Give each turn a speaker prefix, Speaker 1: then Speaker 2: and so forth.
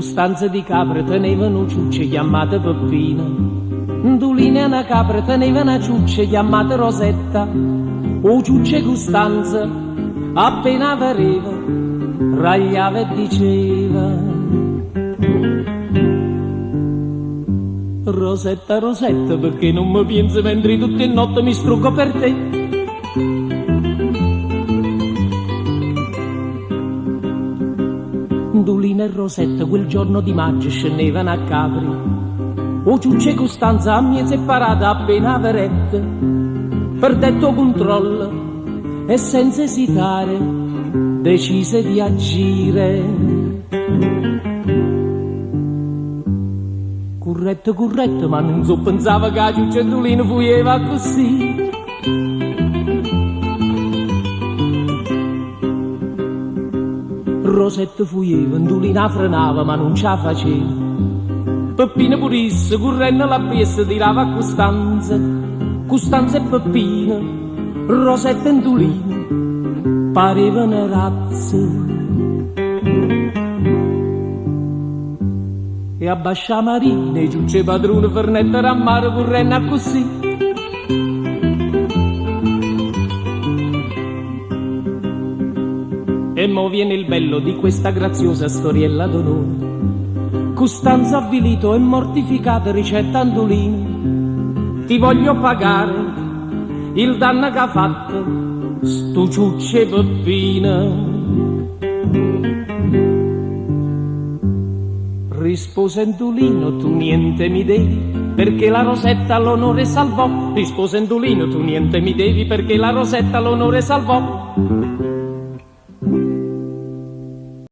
Speaker 1: Stanze di capre tenevano ciucce chiamate Peppina, Ndulina e una capra teneva una ciuccia chiamata Rosetta, o ciucce Costanza appena pareva ragliava e diceva: Rosetta, Rosetta, perché non mi pensi mentre tutte le notte mi struggo per te? Ndulina e Rosetta quel giorno di maggio scendevano a Capri, o ciucce Costanza a mie separata appena verette, per detto controllo e senza esitare decise di agire. Corretto, corretto, ma non so pensava che la ciuccia Ndulina fuieva così. Rosetta fuieva, Ndulina frenava, ma non ce la faceva. Peppina purisse, correndo la piessa, tirava a Costanza. Costanza e Peppina, Rosetta e Ndulina, parevano razze. E abbascia Marina, e ciucce padrone Fernetta rammare, correndo a così. E mo viene il bello di questa graziosa storiella d'onore. Costanza avvilito e mortificato ricetta Ndulina: ti voglio pagare il danno che ha fatto stu ciucce Peppina. Rispose Ndulino: tu niente mi devi, perché la Rosetta l'onore salvò. Rispose Ndulino: tu niente mi devi, perché la Rosetta l'onore salvò.